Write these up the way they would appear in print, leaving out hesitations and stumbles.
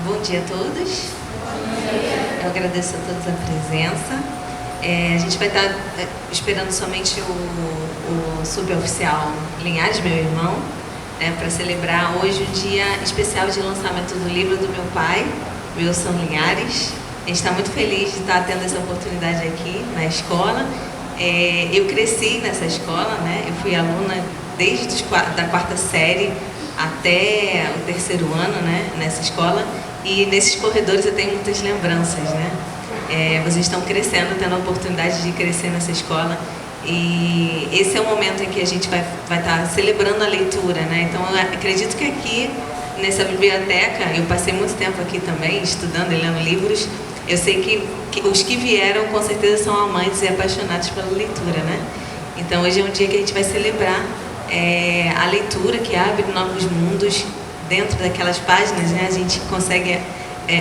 Bom dia a todos. Eu agradeço a todos a presença. A gente vai estar esperando somente o suboficial Linhares, meu irmão, para celebrar hoje o dia especial de lançamento do livro do meu pai, Wilson Linhares. A gente está muito feliz de estar tendo essa oportunidade aqui na escola. Eu cresci nessa escola, Eu fui aluna desde da quarta série até o terceiro ano, nessa escola. E nesses corredores eu tenho muitas lembranças, Vocês estão crescendo, tendo a oportunidade de crescer nessa escola. E esse é o momento em que a gente vai estar celebrando a leitura, Então eu acredito que aqui, nessa biblioteca, eu passei muito tempo aqui também, estudando e lendo livros. Eu sei que os que vieram, com certeza, são amantes e apaixonados pela leitura, Então hoje é um dia que a gente vai celebrar a leitura, que abre novos mundos. Dentro daquelas páginas, a gente consegue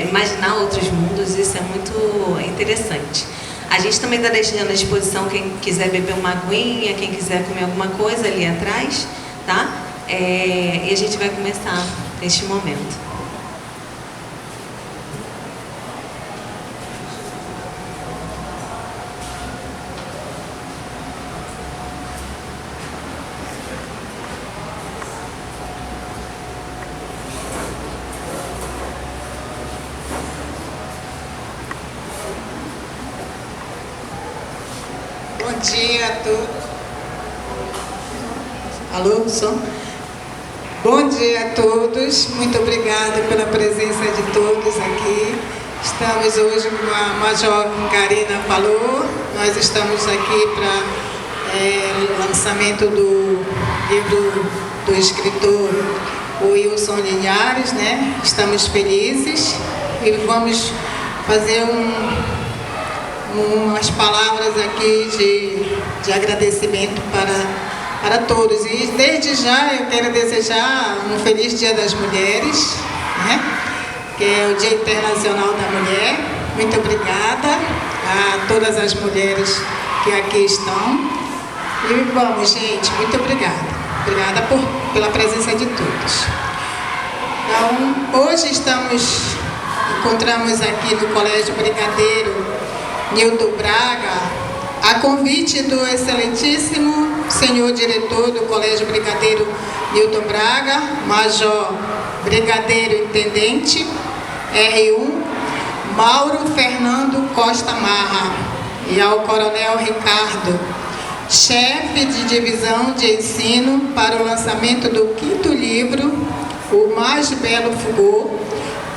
imaginar outros mundos. Isso é muito interessante. A gente também está deixando à disposição quem quiser beber uma aguinha, quem quiser comer alguma coisa ali atrás, E a gente vai começar neste momento. Bom dia a todos. Alô, som? Bom dia a todos. Muito obrigada pela presença de todos aqui. Estamos hoje, como a Major Karina falou, nós estamos aqui para o lançamento do livro do escritor Wilson Linhares, Estamos felizes e vamos fazer umas palavras aqui de agradecimento para todos. E desde já eu quero desejar um feliz Dia das Mulheres, que é o Dia Internacional da Mulher. Muito obrigada a todas as mulheres que aqui estão. E vamos, gente, muito obrigada. Obrigada pela presença de todos. Então, hoje encontramos aqui no Colégio Brigadeiro Nilton Braga, a convite do excelentíssimo senhor diretor do Colégio Brigadeiro Nilton Braga, Major Brigadeiro Intendente R1, Mauro Fernando Costa Marra, e ao Coronel Ricardo, chefe de divisão de ensino, para o lançamento do 5º livro, O Mais Belo Fugor,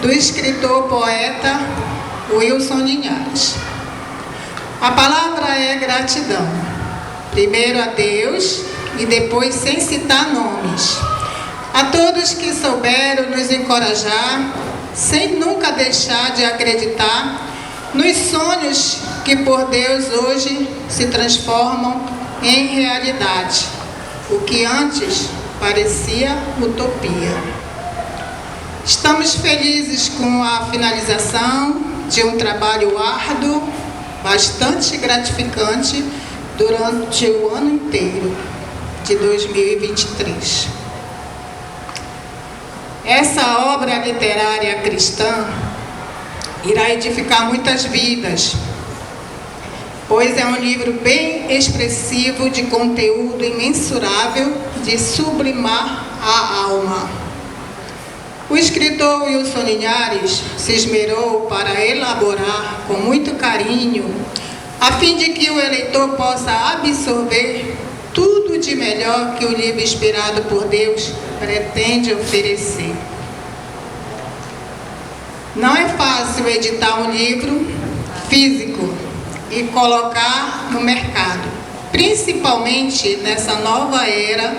do escritor poeta Wilson Linhares. A palavra é gratidão. Primeiro a Deus e depois, sem citar nomes, a todos que souberam nos encorajar, sem nunca deixar de acreditar nos sonhos que por Deus hoje se transformam em realidade, o que antes parecia utopia. Estamos felizes com a finalização de um trabalho árduo, bastante gratificante, durante o ano inteiro de 2023. Essa obra literária cristã irá edificar muitas vidas, pois é um livro bem expressivo, de conteúdo imensurável, de sublimar a alma. O escritor Wilson Linhares se esmerou para elaborar com muito carinho, a fim de que o eleitor possa absorver tudo de melhor que o livro inspirado por Deus pretende oferecer. Não é fácil editar um livro físico e colocar no mercado, principalmente nessa nova era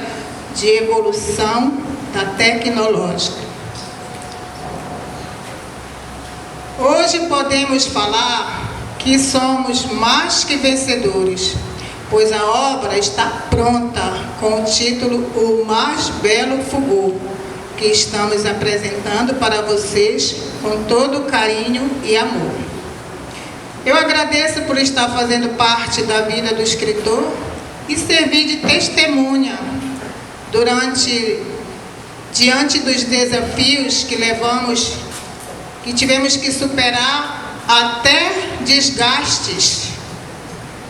de evolução da tecnológica. Hoje podemos falar que somos mais que vencedores, pois a obra está pronta com o título O Mais Belo Fugor, que estamos apresentando para vocês com todo carinho e amor. Eu agradeço por estar fazendo parte da vida do escritor e servir de testemunha diante dos desafios que levamos que tivemos que superar até desgastes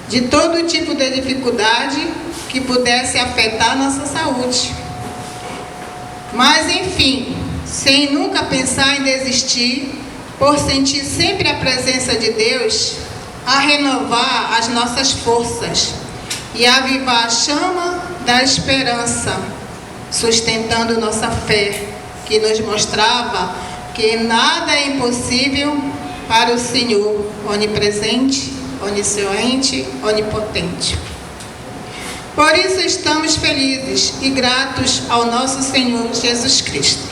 de todo tipo de dificuldade que pudesse afetar nossa saúde. Mas, enfim, sem nunca pensar em desistir, por sentir sempre a presença de Deus, a renovar as nossas forças e avivar a chama da esperança, sustentando nossa fé, que nos mostrava que nada é impossível para o Senhor, onipresente, onisciente, onipotente. Por isso estamos felizes e gratos ao nosso Senhor Jesus Cristo.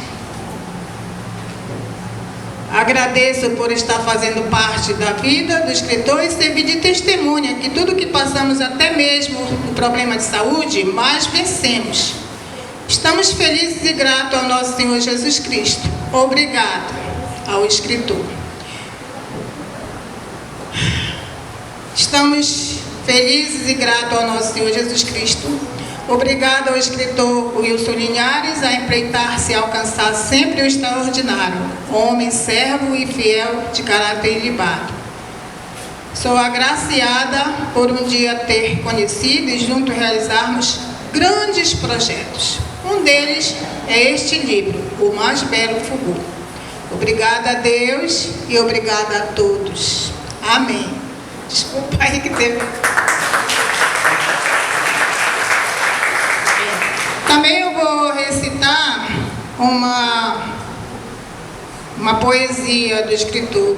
Agradeço por estar fazendo parte da vida do escritor e servir de testemunha que tudo que passamos, até mesmo o problema de saúde, mas vencemos. Estamos felizes e gratos ao nosso Senhor Jesus Cristo. Obrigado ao escritor. Estamos felizes e gratos ao nosso Senhor Jesus Cristo. Obrigado ao escritor Wilson Linhares a empreitar-se e alcançar sempre o extraordinário, homem, servo e fiel de caráter ilibado. Sou agraciada por um dia ter conhecido e juntos realizarmos grandes projetos. Um deles é este livro, O Mais Belo Fulgor. Obrigada a Deus e obrigada a todos. Amém. Desculpa aí que teve... Também eu vou recitar uma poesia do escritor.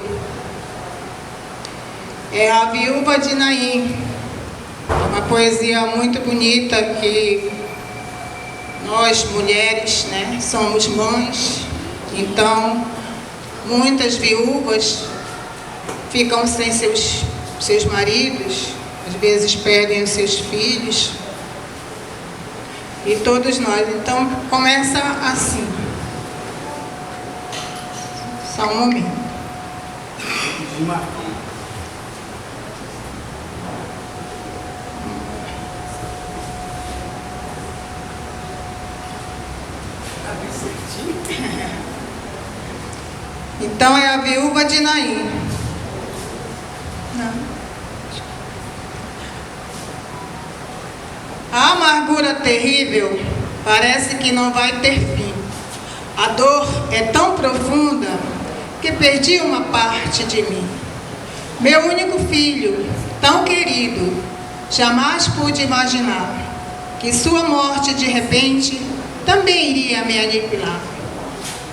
É A Viúva de Naim. Uma poesia muito bonita que nós, mulheres, né, somos mães. Então, muitas viúvas ficam sem seus maridos, às vezes perdem os seus filhos. E todos nós. Então, começa assim. Só um momento. Então, é a viúva de Naim. Não. A amargura terrível parece que não vai ter fim. A dor é tão profunda que perdi uma parte de mim. Meu único filho, tão querido, jamais pude imaginar que sua morte de repente também iria me aniquilar.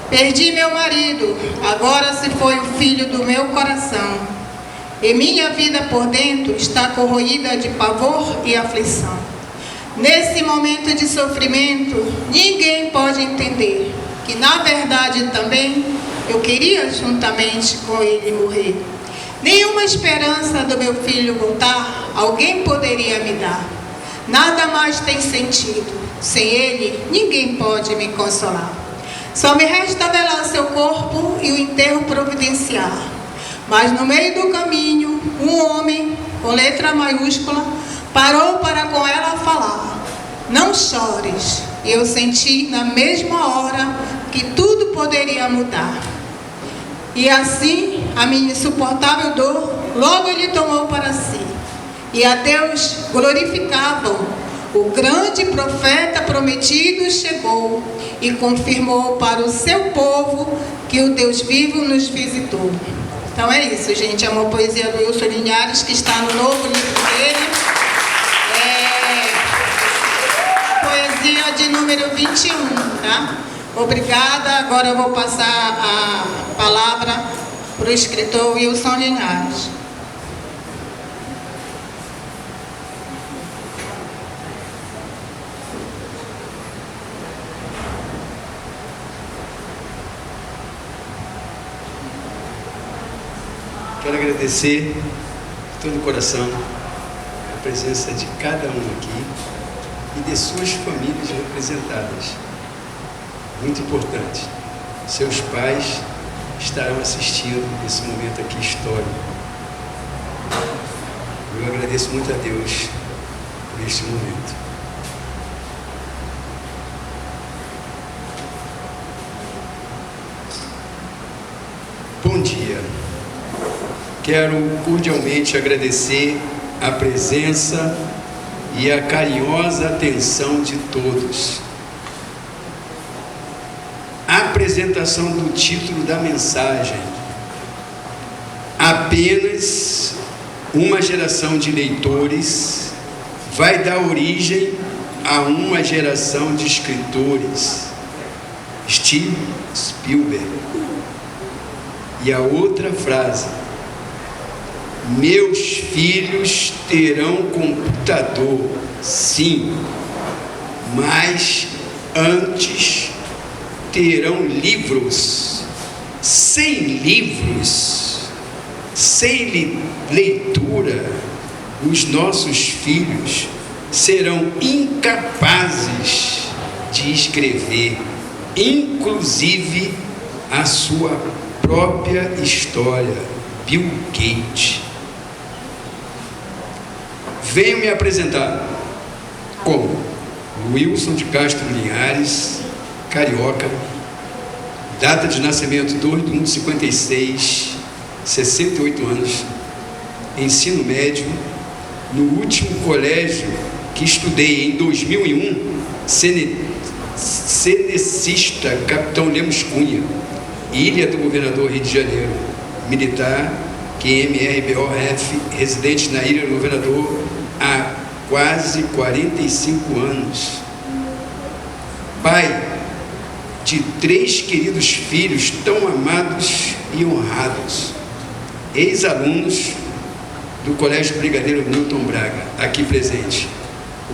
Perdi meu marido, agora se foi o filho do meu coração. E minha vida por dentro está corroída de pavor e aflição. Nesse momento de sofrimento, ninguém pode entender que, na verdade, também eu queria juntamente com ele morrer. Nenhuma esperança do meu filho voltar, alguém poderia me dar. Nada mais tem sentido. Sem ele, ninguém pode me consolar. Só me resta velar seu corpo e o enterro providenciar. Mas no meio do caminho, um homem, com letra maiúscula, parou para com ela falar. Não chores. E eu senti na mesma hora que tudo poderia mudar. E assim, a minha insuportável dor, logo ele tomou para si. E a Deus glorificavam. O grande profeta prometido chegou e confirmou para o seu povo que o Deus vivo nos visitou. Então é isso, gente. É uma poesia do Wilson Linhares, que está no novo livro dele. Poesia de número 21, tá? Obrigada. Agora eu vou passar a palavra para o escritor Wilson Linhares. Quero agradecer de todo o coração a presença de cada um aqui e de suas famílias representadas. Muito importante, seus pais estarão assistindo esse momento aqui histórico. Eu agradeço muito a Deus por este momento. bom dia. Quero cordialmente agradecer a presença e a carinhosa atenção de todos. A apresentação do título da mensagem: apenas uma geração de leitores vai dar origem a uma geração de escritores. Steven Spielberg. E a outra frase: meus filhos terão computador, sim, mas antes terão livros. Sem livros, sem leitura, os nossos filhos serão incapazes de escrever, inclusive a sua própria história. Bill Gates. Venho me apresentar como Wilson de Castro Linhares, carioca, data de nascimento 2/1/56, 68 anos, ensino médio, no último colégio que estudei em 2001, cenecista, Capitão Lemos Cunha, Ilha do Governador, Rio de Janeiro, militar, QMRBOF, residente na Ilha do Governador há quase 45 anos. Pai de 3 queridos filhos tão amados e honrados, ex-alunos do Colégio Brigadeiro Newton Braga, aqui presente,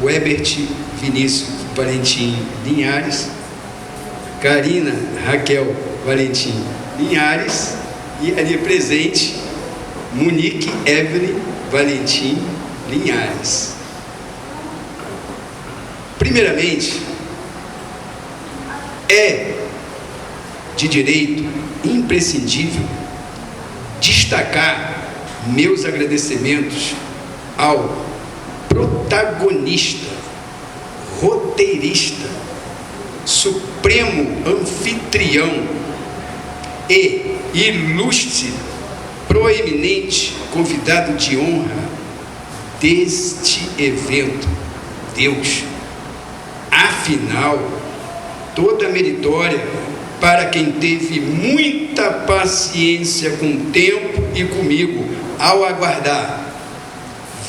o Herbert Vinícius Valentim Linhares, Karina Raquel Valentim Linhares e ali presente, Monique Evelyn Valentim Linhares. Primeiramente, é de direito imprescindível destacar meus agradecimentos ao protagonista, roteirista, supremo anfitrião e ilustre, proeminente convidado de honra deste evento, Deus. Afinal, toda meritória para quem teve muita paciência com o tempo e comigo ao aguardar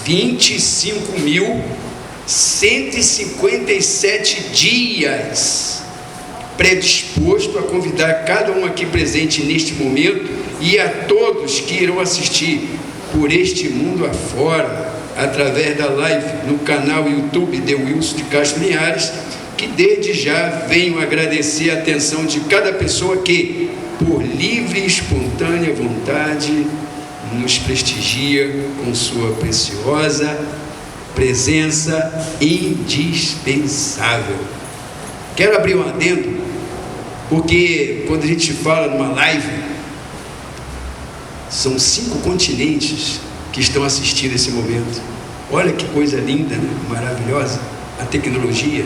25.157 dias, predisposto a convidar cada um aqui presente neste momento e a todos que irão assistir por este mundo afora, através da live no canal YouTube de Wilson de Castro Linhares, que desde já venho agradecer a atenção de cada pessoa que, por livre e espontânea vontade, nos prestigia com sua preciosa presença indispensável. Quero abrir um adendo, porque quando a gente fala numa live, são 5 continentes que estão assistindo esse momento. Olha que coisa linda, né? Maravilhosa, a tecnologia.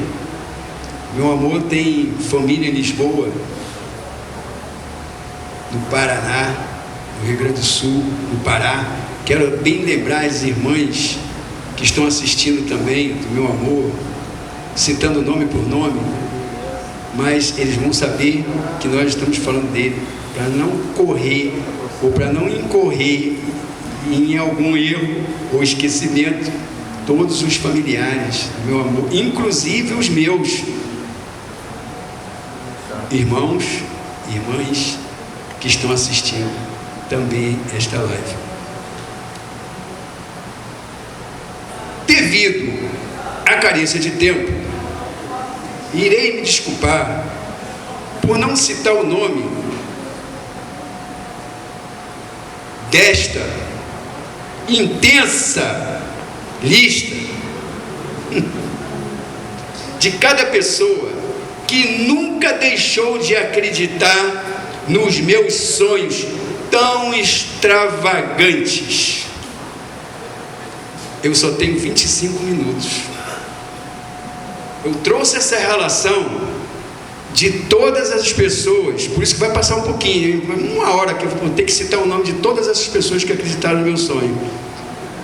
Meu amor tem família em Lisboa, no Paraná, no Rio Grande do Sul, no Pará. Quero bem lembrar as irmãs que estão assistindo também, do meu amor, citando nome por nome, mas eles vão saber que nós estamos falando dele, para não correr ou para não incorrer em algum erro ou esquecimento, todos os familiares, meu amor, inclusive os meus irmãos e irmãs que estão assistindo também esta live. Devido à carência de tempo, irei me desculpar por não citar o nome desta intensa lista de cada pessoa que nunca deixou de acreditar nos meus sonhos tão extravagantes. Eu só tenho 25 minutos. Eu trouxe essa relação de todas as pessoas, por isso que vai passar um pouquinho, uma hora que eu vou ter que citar o nome de todas essas pessoas que acreditaram no meu sonho.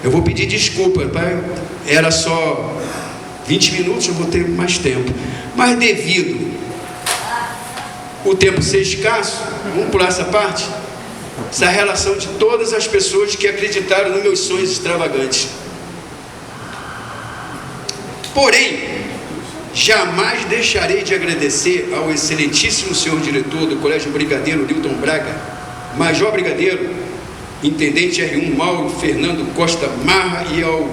Eu vou pedir desculpa, pai, era só 20 minutos, eu vou ter mais tempo, mas devido o tempo ser escasso, vamos pular essa parte, essa relação de todas as pessoas que acreditaram nos meus sonhos extravagantes. Porém, jamais deixarei de agradecer ao excelentíssimo senhor diretor do Colégio Brigadeiro Newton Braga, Major Brigadeiro, Intendente R1 Mauro Fernando Costa Marra, e ao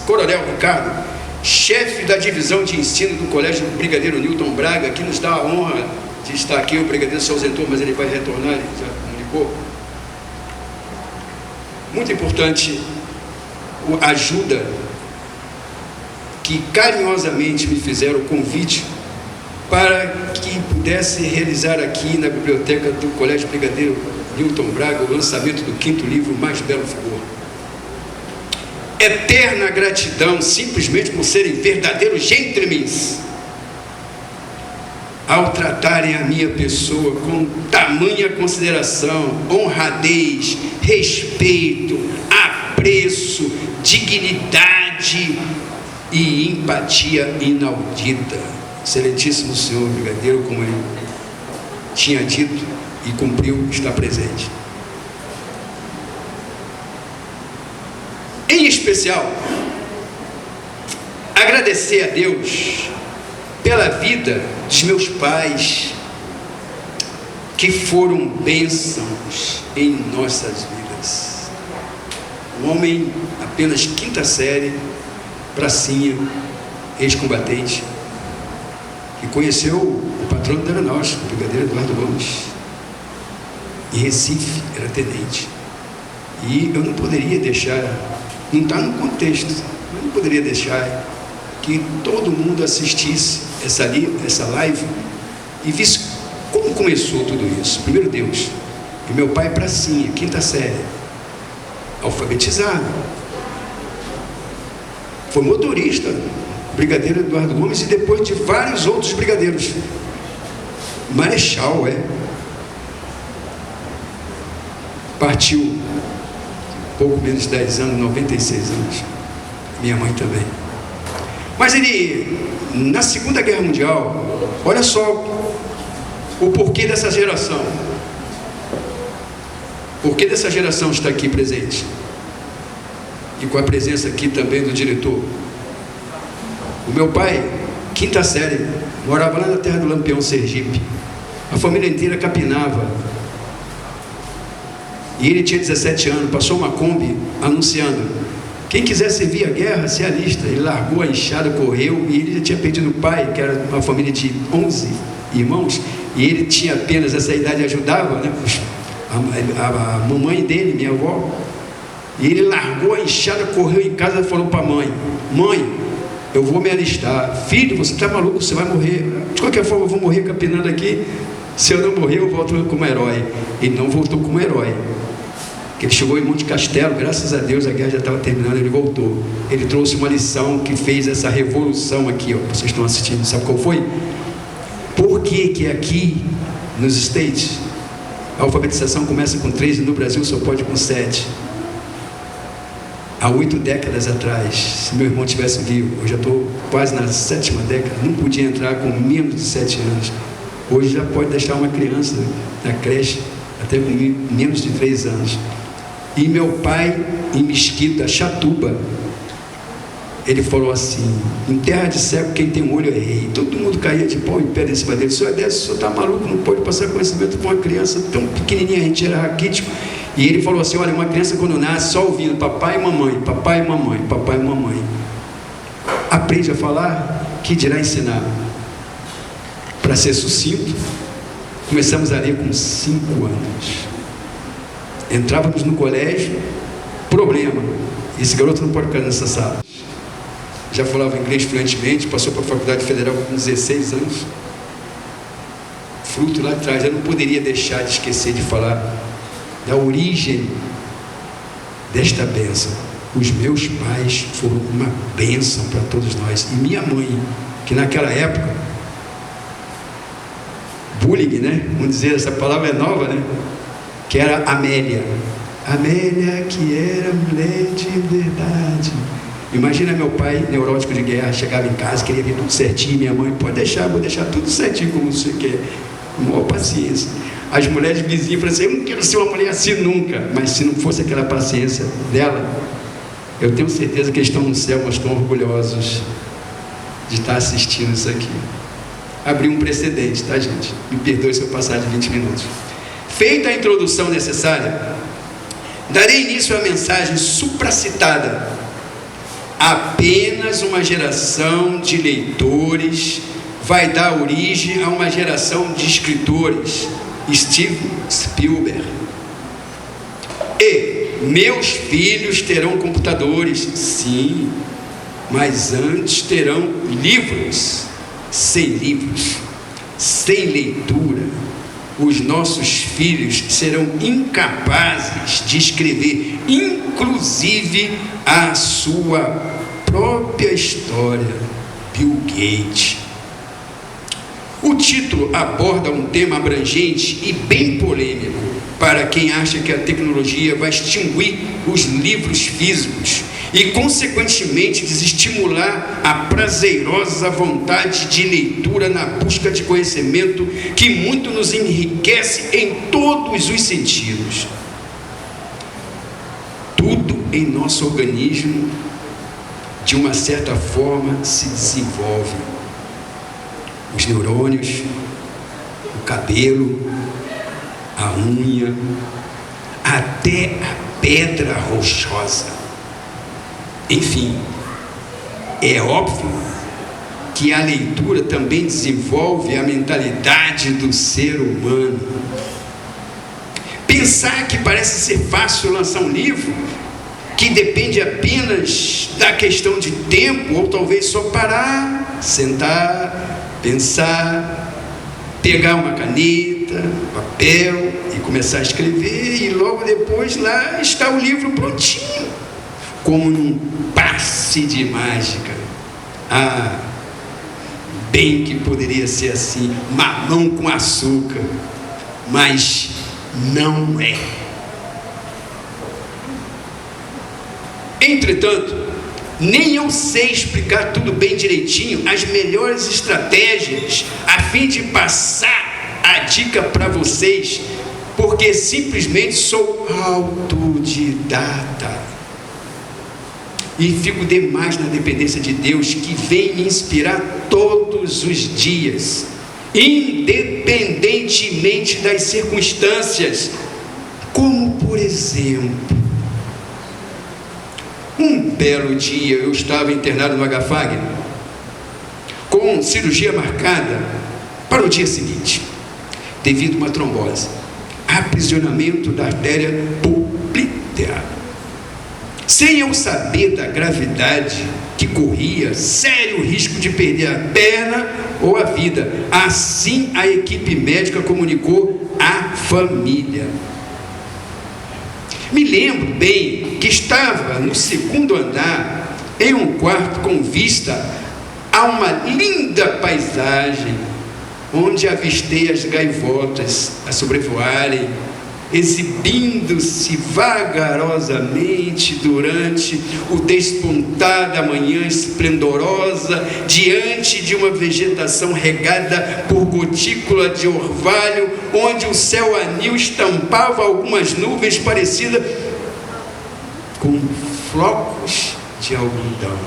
Coronel Ricardo, chefe da divisão de ensino do Colégio Brigadeiro Newton Braga, que nos dá a honra de estar aqui. O brigadeiro se ausentou, mas ele vai retornar, ele já comunicou. Muito importante a ajuda que carinhosamente me fizeram o convite para que pudesse realizar aqui na biblioteca do Colégio Brigadeiro Newton Braga o lançamento do 5º livro, Mais Belo Vigor. Eterna gratidão, simplesmente por serem verdadeiros gentlemen, ao tratarem a minha pessoa com tamanha consideração, honradez, respeito, apreço, dignidade e empatia inaudita. Excelentíssimo senhor brigadeiro, como ele tinha dito e cumpriu, está presente. Em especial, agradecer a Deus pela vida dos meus pais, que foram bênçãos em nossas vidas. Um homem apenas 5ª série, pracinha, ex-combatente, que conheceu o patrono da aeronáutica, o brigadeiro Eduardo Gomes, em Recife, era tenente. E eu não poderia deixar, não está no contexto, eu não poderia deixar que todo mundo assistisse essa live e visse como começou tudo isso. Primeiro Deus, e meu pai pracinha, 5ª série, alfabetizado, foi motorista, brigadeiro Eduardo Gomes, e depois de vários outros brigadeiros, marechal, partiu pouco menos de 10 anos, 96 anos, minha mãe também. Mas ele, na Segunda Guerra Mundial, olha só o porquê dessa geração. Por que dessa geração está aqui presente? E com a presença aqui também do diretor. O meu pai, 5ª série, morava lá na terra do Lampião, Sergipe. A família inteira capinava. E ele tinha 17 anos, passou uma Kombi anunciando: quem quiser servir a guerra, se alista. Ele largou a enxada, correu, e ele já tinha perdido o pai, que era uma família de 11 irmãos, e ele tinha apenas essa idade, ajudava, né? A mamãe dele, minha avó, e ele largou a enxada, correu em casa e falou para a mãe: mãe, eu vou me alistar. Filho, você está maluco, você vai morrer. De qualquer forma, eu vou morrer capinando aqui. Se eu não morrer, eu volto como herói. Ele não voltou como herói. Ele chegou em Monte Castelo, graças a Deus a guerra já estava terminando, ele voltou. Ele trouxe uma lição que fez essa revolução aqui, ó, vocês estão assistindo, sabe qual foi? Por que aqui nos States a alfabetização começa com 3 e no Brasil só pode com 7? Há 8 décadas atrás, se meu irmão tivesse vivo, eu já estou quase na 7ª década, não podia entrar com menos de 7 anos. Hoje já pode deixar uma criança na creche até com menos de 3 anos. E meu pai, em Mesquita, Chatuba, ele falou assim: em terra de cego quem tem um olho é rei. Todo mundo caía de pau em pé em cima dele. O senhor é desse, o senhor está maluco, não pode passar conhecimento para uma criança tão pequenininha. A gente era raquítico. E ele falou assim: olha, uma criança quando nasce só ouvindo papai e mamãe, papai e mamãe, papai e mamãe, aprende a falar, que dirá ensinar. Para ser sucinto, começamos a ler com 5 anos. Entrávamos no colégio, problema, esse garoto não pode ficar nessa sala. Já falava inglês fluentemente, passou para a Faculdade Federal com 16 anos. Fruto lá atrás, eu não poderia deixar de esquecer de falar da origem desta bênção. Os meus pais foram uma bênção para todos nós. E minha mãe, que naquela época bullying, né? Vamos dizer, essa palavra é nova, né? Que era Amélia. Amélia, que era mulher de verdade. Imagina meu pai, neurótico de guerra, chegava em casa, queria ver tudo certinho, minha mãe, pode deixar, vou deixar tudo certinho como você quer. Com maior paciência. As mulheres vizinhas falaram assim, eu não quero ser uma mulher assim nunca. Mas se não fosse aquela paciência dela, eu tenho certeza que eles estão no céu, mas estão orgulhosos de estar assistindo isso aqui. Abri um precedente, tá, gente? Me perdoe se eu passar de 20 minutos. Feita a introdução necessária, darei início à mensagem supracitada. Apenas uma geração de leitores vai dar origem a uma geração de escritores. Steven Spielberg. E meus filhos terão computadores, sim, mas antes terão livros. Sem livros, sem leitura, os nossos filhos serão incapazes de escrever, inclusive a sua própria história. Bill Gates. O título aborda um tema abrangente e bem polêmico para quem acha que a tecnologia vai extinguir os livros físicos e, consequentemente, desestimular a prazerosa vontade de leitura na busca de conhecimento que muito nos enriquece em todos os sentidos. Tudo em nosso organismo, de uma certa forma, se desenvolve. Os neurônios, o cabelo, a unha, até a pedra rochosa. Enfim, é óbvio que a leitura também desenvolve a mentalidade do ser humano. Pensar que parece ser fácil lançar um livro, que depende apenas da questão de tempo, ou talvez só parar, sentar, pensar, pegar uma caneta, papel e começar a escrever, e logo depois lá está o livro prontinho, como num passe de mágica. Ah, bem que poderia ser assim, mamão com açúcar, mas não é. Entretanto, nem eu sei explicar tudo bem direitinho, as melhores estratégias a fim de passar a dica para vocês, porque simplesmente sou autodidata e fico demais na dependência de Deus, que vem me inspirar todos os dias, independentemente das circunstâncias. Como, por exemplo, um belo dia eu estava internado no HFAG, com cirurgia marcada para o dia seguinte, devido a uma trombose, aprisionamento da artéria popliteal. Sem eu saber da gravidade que corria, sério risco de perder a perna ou a vida. Assim a equipe médica comunicou à família. Me lembro bem que estava no segundo andar, em um quarto com vista a uma linda paisagem, onde avistei as gaivotas a sobrevoarem, exibindo-se vagarosamente durante o despontar da manhã esplendorosa, diante de uma vegetação regada por gotícula de orvalho, onde o céu anil estampava algumas nuvens parecidas com flocos de algodão.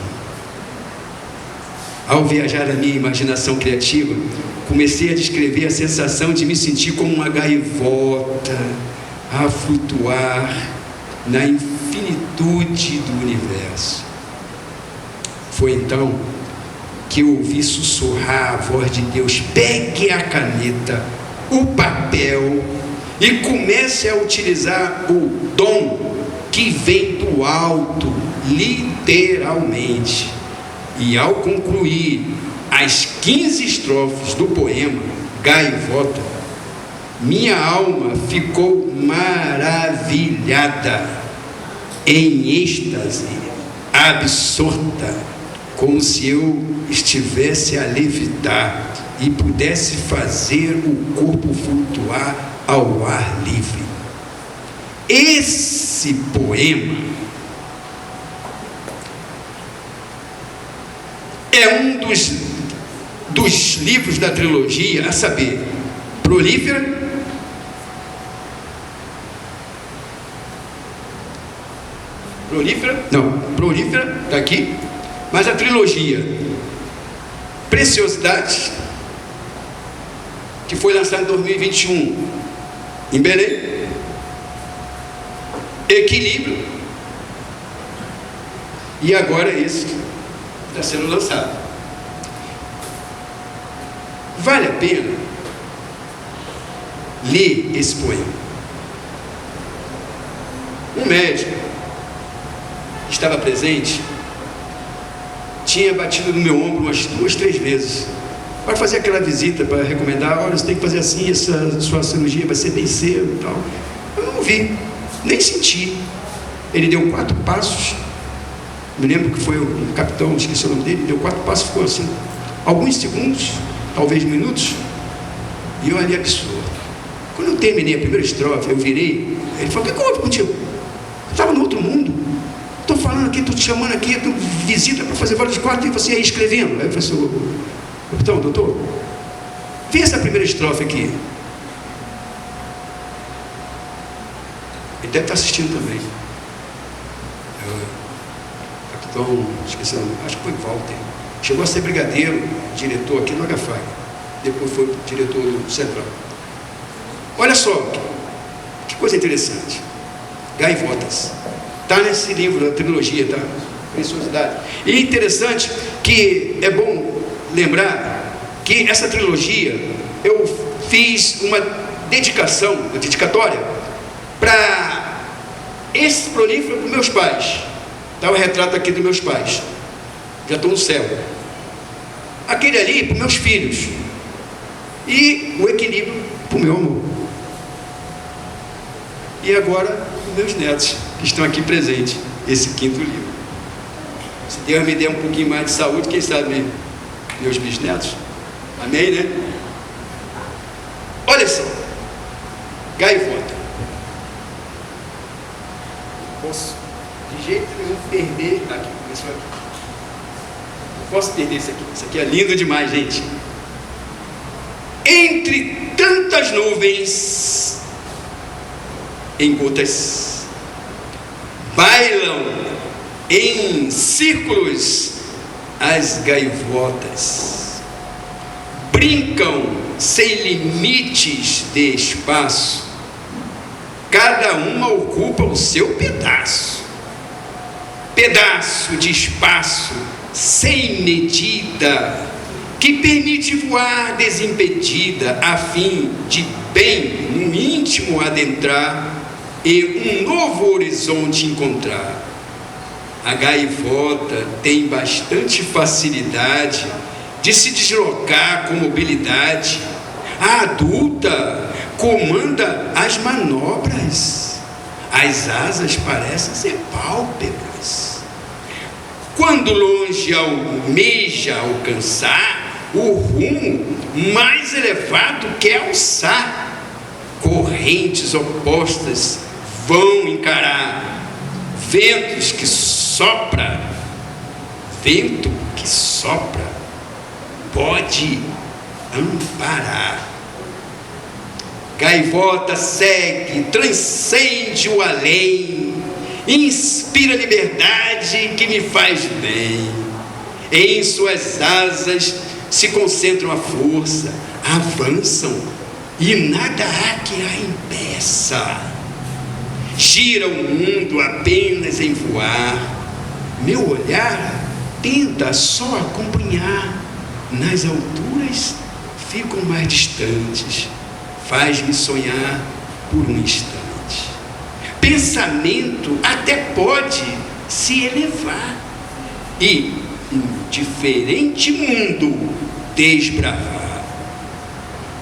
Ao viajar na minha imaginação criativa, comecei a descrever a sensação de me sentir como uma gaivota a flutuar na infinitude do universo. Foi então que eu ouvi sussurrar a voz de Deus: pegue a caneta, o papel e comece a utilizar o dom que vem do alto, literalmente. E ao concluir as 15 estrofes do poema Gaivota, minha alma ficou maravilhada, em êxtase absorta, como se eu estivesse a levitar. e pudesse fazer o corpo flutuar ao ar livre. Esse poema é um dos livros da trilogia, a saber, Prolífera, Prolífera, está aqui, mas a trilogia Preciosidade, que foi lançada em 2021 em Belém, Equilíbrio, e agora esse que está sendo lançado. Vale a pena ler esse poema. Um médico que estava presente tinha batido no meu ombro umas 2, 3 vezes para fazer aquela visita, para recomendar: olha, você tem que fazer assim, essa sua cirurgia vai ser bem cedo e tal. Eu não vi, nem senti. Ele deu 4 passos, me lembro que foi o capitão, esqueci o nome dele, deu 4 passos, ficou assim, alguns segundos, talvez minutos, e eu ali absurdo. Quando eu terminei a primeira estrofe, eu virei, ele falou: o que houve contigo? Eu estava no outro mundo, estou falando aqui, estou te chamando aqui, estou visita para fazer vários quadros, e você aí escrevendo. Aí eu falei assim: então, doutor, vê essa primeira estrofe aqui. Ele deve estar assistindo também. Capitão, esqueci, acho que foi Walter. Chegou a ser brigadeiro, diretor aqui no HFAG. Depois foi diretor do Central. Olha só, que coisa interessante. Gaivotas. Está nesse livro, da trilogia, tá? Preciosidade. E é interessante que é bom lembrar que essa trilogia, eu fiz uma dedicatória para esse prolífero para meus pais. Está o retrato aqui dos meus pais. Já estou no céu. Aquele ali para meus filhos. E o Equilíbrio para o meu amor. E agora para meus netos, que estão aqui presentes, esse 5º livro. Se Deus me der um pouquinho mais de saúde, quem sabe meus bisnetos. Amém, né? Olha só, Gaivota. Não posso de jeito nenhum perder aqui, pessoal. Não posso perder isso aqui. Isso aqui é lindo demais, gente. Entre tantas nuvens, em gotas, bailam em círculos as gaivotas, brincam sem limites de espaço, cada uma ocupa o seu pedaço de espaço sem medida, que permite voar desimpedida, a fim de bem no íntimo adentrar e um novo horizonte encontrar. A gaivota tem bastante facilidade de se deslocar com mobilidade. A adulta comanda as manobras. As asas parecem ser pálpebras. Quando longe almeja alcançar, o rumo mais elevado quer alçar. Correntes opostas vão encarar. Vento que sopra, pode amparar. Gaivota segue, transcende o além, inspira liberdade que me faz bem. Em suas asas se concentram a força, avançam e nada há que a impeça. Gira o mundo apenas em voar. Meu olhar tenta só acompanhar. Nas alturas ficam mais distantes. Faz-me sonhar por um instante. Pensamento até pode se elevar e um diferente mundo desbravar,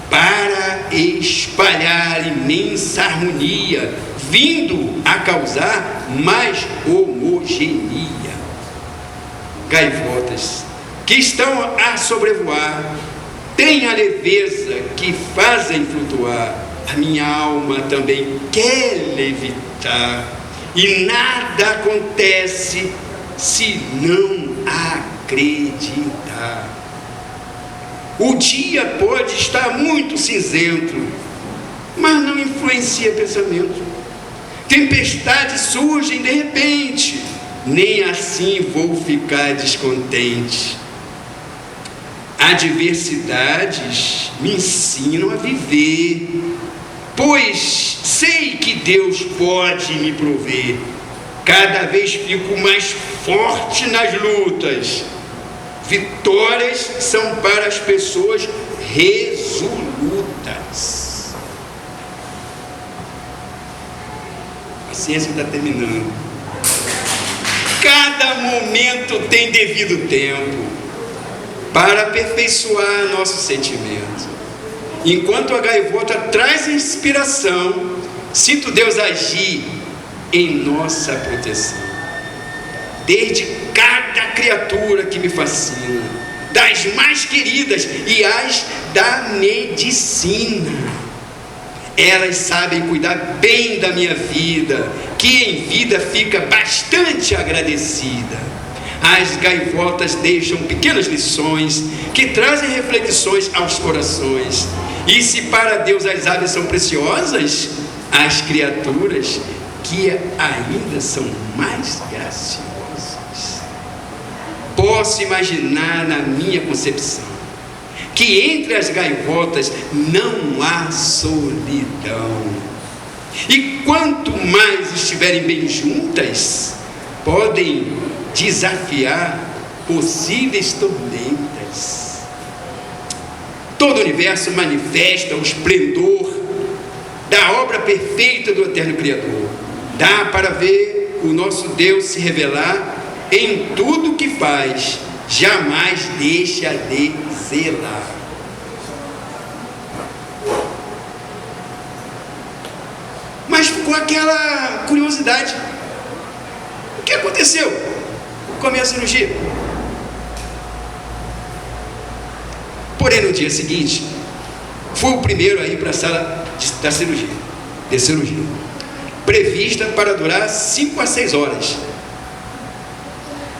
para espalhar imensa harmonia, vindo a causar mais homogeneia. Gaivotas que estão a sobrevoar tem a leveza que fazem flutuar. A minha alma também quer levitar, e nada acontece se não acreditar. O dia pode estar muito cinzento, mas não influencia pensamento. Tempestades surgem de repente, nem assim vou ficar descontente. Adversidades me ensinam a viver, pois sei que Deus pode me prover. Cada vez fico mais forte nas lutas. Vitórias são para as pessoas resolutas. A ciência está terminando. Cada momento tem devido tempo para aperfeiçoar nosso sentimento. Enquanto a gaivota traz inspiração, sinto Deus agir em nossa proteção. Desde cada criatura que me fascina, das mais queridas e as da medicina, elas sabem cuidar bem da minha vida, que em vida fica bastante agradecida. As gaivotas deixam pequenas lições que trazem reflexões aos corações. E se para Deus as aves são preciosas, as criaturas que ainda são mais graciosas. Posso imaginar na minha concepção que entre as gaivotas não há solidão. E quanto mais estiverem bem juntas, podem desafiar possíveis tormentas. Todo o universo manifesta o esplendor da obra perfeita do Eterno Criador. Dá para ver o nosso Deus se revelar em tudo o que faz, jamais deixa de zelar. Mas ficou aquela curiosidade: o que aconteceu com a minha cirurgia? Porém, no dia seguinte, fui o primeiro a ir para a sala de cirurgia, prevista para durar 5 a 6 horas.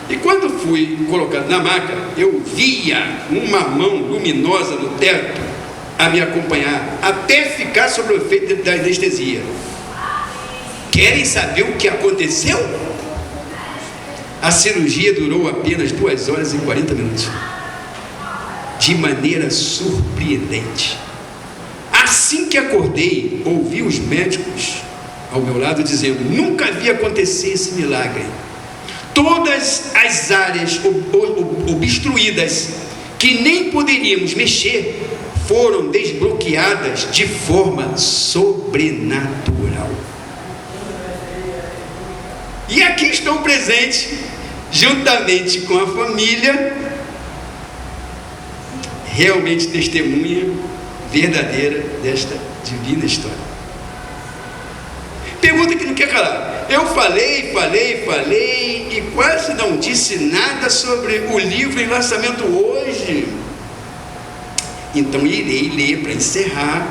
E quando fui colocado na maca, eu via uma mão luminosa no teto a me acompanhar, até ficar sob o efeito da anestesia. Querem saber o que aconteceu? A cirurgia durou apenas 2 horas e 40 minutos. De maneira surpreendente. Assim que acordei, ouvi os médicos ao meu lado dizendo: nunca havia acontecido esse milagre. Todas as áreas obstruídas, que nem poderíamos mexer, foram desbloqueadas de forma sobrenatural. E aqui estou presente, juntamente com a família, realmente testemunha verdadeira desta divina história. Pergunta que não quer calar. Eu falei e quase não disse nada sobre o livro em lançamento hoje. Então irei ler para encerrar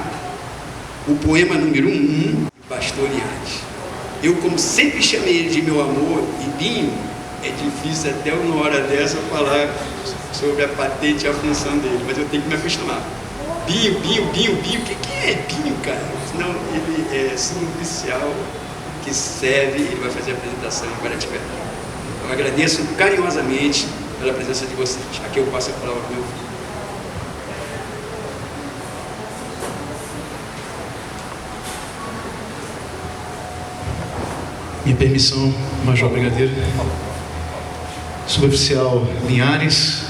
o poema número 1, Pastor Linhares. Eu, como sempre chamei ele de meu amor e Binho, é difícil até uma hora dessa falar sobre a patente e a função dele, mas eu tenho que me acostumar. Binho, o que é Binho, cara? Não, ele é suboficial que serve, ele vai fazer a apresentação em Guaratiba. Eu agradeço carinhosamente pela presença de vocês. Aqui eu passo a palavra ao meu filho. Minha permissão, Major Brigadeiro. Suboficial Linhares,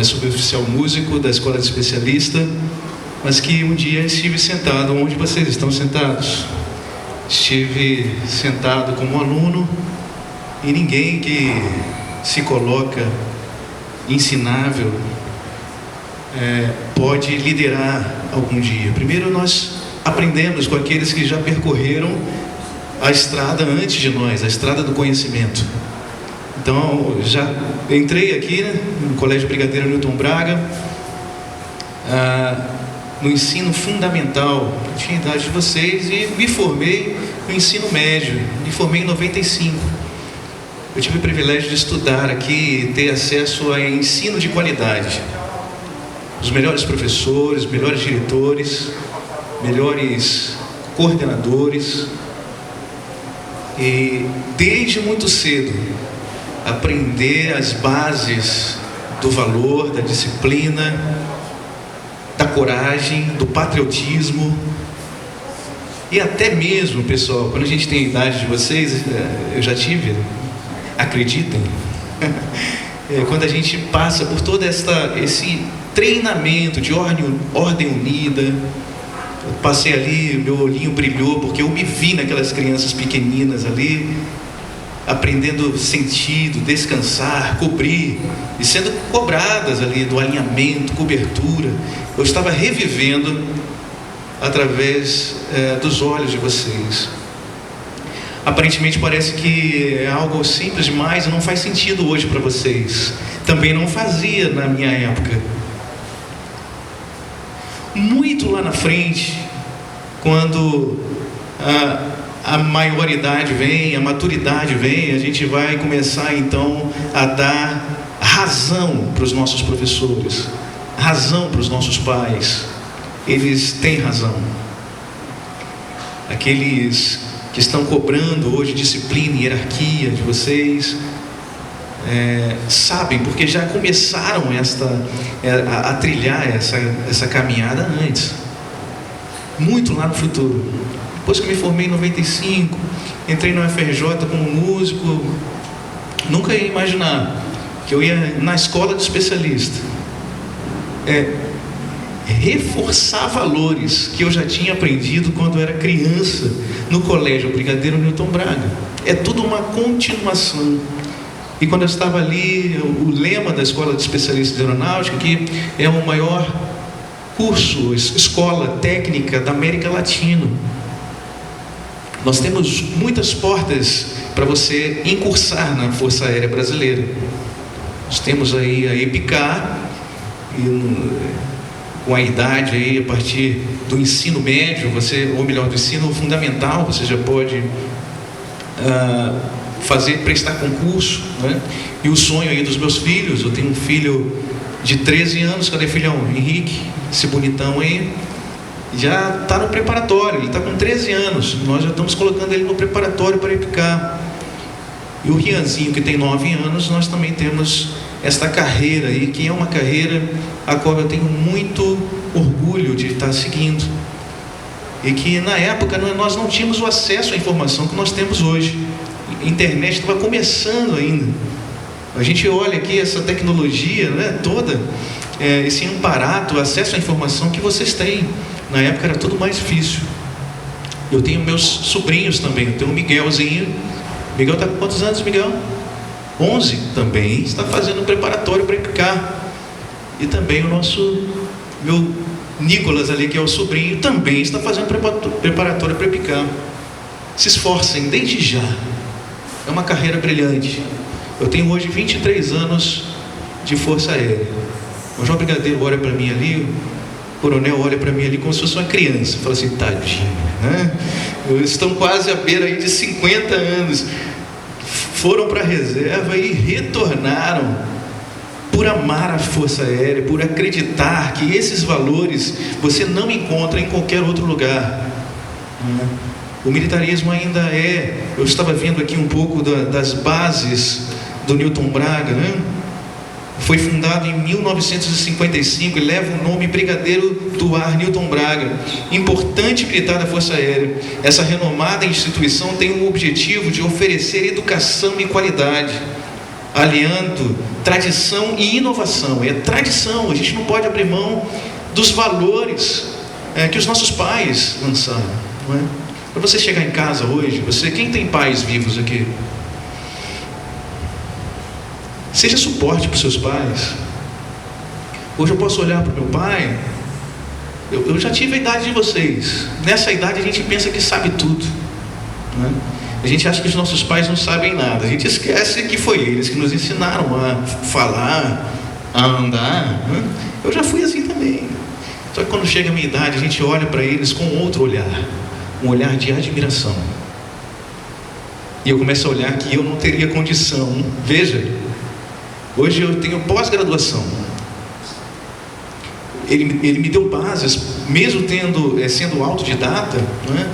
suboficial músico da Escola de Especialista, mas que um dia estive sentado onde vocês estão sentados. Estive sentado como aluno, e ninguém que se coloca ensinável pode liderar algum dia. Primeiro nós aprendemos com aqueles que já percorreram a estrada antes de nós, a estrada do conhecimento. Então, já entrei aqui, né, no Colégio Brigadeiro Newton Braga, no ensino fundamental. Eu tinha a idade de vocês e me formei no ensino médio. Me formei em 95. Eu tive o privilégio de estudar aqui e ter acesso a ensino de qualidade. Os melhores professores, melhores diretores, melhores coordenadores. E desde muito cedo aprender as bases do valor, da disciplina, da coragem, do patriotismo. E até mesmo, pessoal, quando a gente tem a idade de vocês, eu já tive, acreditem, quando a gente passa por todo esse treinamento de ordem unida, eu passei ali, meu olhinho brilhou, porque eu me vi naquelas crianças pequeninas ali, aprendendo sentido, descansar, cobrir, e sendo cobradas ali do alinhamento, cobertura. Eu estava revivendo através dos olhos de vocês. Aparentemente parece que é algo simples demais e não faz sentido hoje para vocês. Também não fazia na minha época. Muito lá na frente, quando a maioridade vem, a maturidade vem, a gente vai começar então a dar razão para os nossos professores, razão para os nossos pais. Eles têm razão. Aqueles que estão cobrando hoje disciplina e hierarquia de vocês, sabem, porque já começaram a trilhar essa caminhada antes, muito lá no futuro. Depois que eu me formei em 95, entrei no UFRJ como músico, nunca ia imaginar que eu ia na escola de especialista reforçar valores que eu já tinha aprendido quando era criança no colégio Brigadeiro Newton Braga. É tudo uma continuação. E quando eu estava ali, o lema da Escola de Especialistas de Aeronáutica, que é o maior curso, escola técnica da América Latina. Nós temos muitas portas para você incursar na Força Aérea Brasileira. Nós temos aí a EPICAR, com a idade aí, a partir do ensino médio, ou melhor, do ensino fundamental, você já pode prestar concurso, né? E o sonho aí dos meus filhos, eu tenho um filho de 13 anos, cadê filhão? Henrique, esse bonitão aí, já está no preparatório, ele está com 13 anos, nós já estamos colocando ele no preparatório para EPICAR. E o Rianzinho, que tem 9 anos, nós também temos esta carreira aí, que é uma carreira a qual eu tenho muito orgulho de estar seguindo. E que na época nós não tínhamos o acesso à informação que nós temos hoje. A internet estava começando ainda. A gente olha aqui essa tecnologia, né, toda, esse amparato, o acesso à informação que vocês têm. Na época era tudo mais difícil. Eu tenho meus sobrinhos também. Eu tenho o Miguelzinho. Miguel está com quantos anos, Miguel? 11 também. Está fazendo um preparatório para EPICAR. E também meu Nicolas ali, que é o sobrinho, também está fazendo preparatório para EPICAR. Se esforcem desde já. É uma carreira brilhante. Eu tenho hoje 23 anos de Força Aérea. O João Brigadeiro olha para mim ali, o coronel olha para mim ali como se fosse uma criança. Fala assim, tadinho, né? Eles estão quase à beira aí de 50 anos. Foram para a reserva e retornaram por amar a Força Aérea, por acreditar que esses valores você não encontra em qualquer outro lugar. O militarismo ainda eu estava vendo aqui um pouco das bases do Newton Braga, né? Foi fundado em 1955 e leva o nome Brigadeiro do Ar Newton Braga, importante militar da Força Aérea. Essa renomada instituição tem o objetivo de oferecer educação e qualidade, aliando tradição e inovação. É tradição, a gente não pode abrir mão dos valores que os nossos pais lançaram, não é? Para você chegar em casa hoje, quem tem pais vivos aqui? Seja suporte para os seus pais. Hoje eu posso olhar para o meu pai, eu já tive a idade de vocês. Nessa idade a gente pensa que sabe tudo, né? A gente acha que os nossos pais não sabem nada. A gente esquece que foi eles que nos ensinaram a falar, a andar, né? Eu já fui assim também. Então, quando chega a minha idade, a gente olha para eles com outro olhar, um olhar de admiração. E eu começo a olhar que eu não teria condição. Veja, hoje eu tenho pós-graduação. Ele me deu bases, mesmo sendo autodidata, né,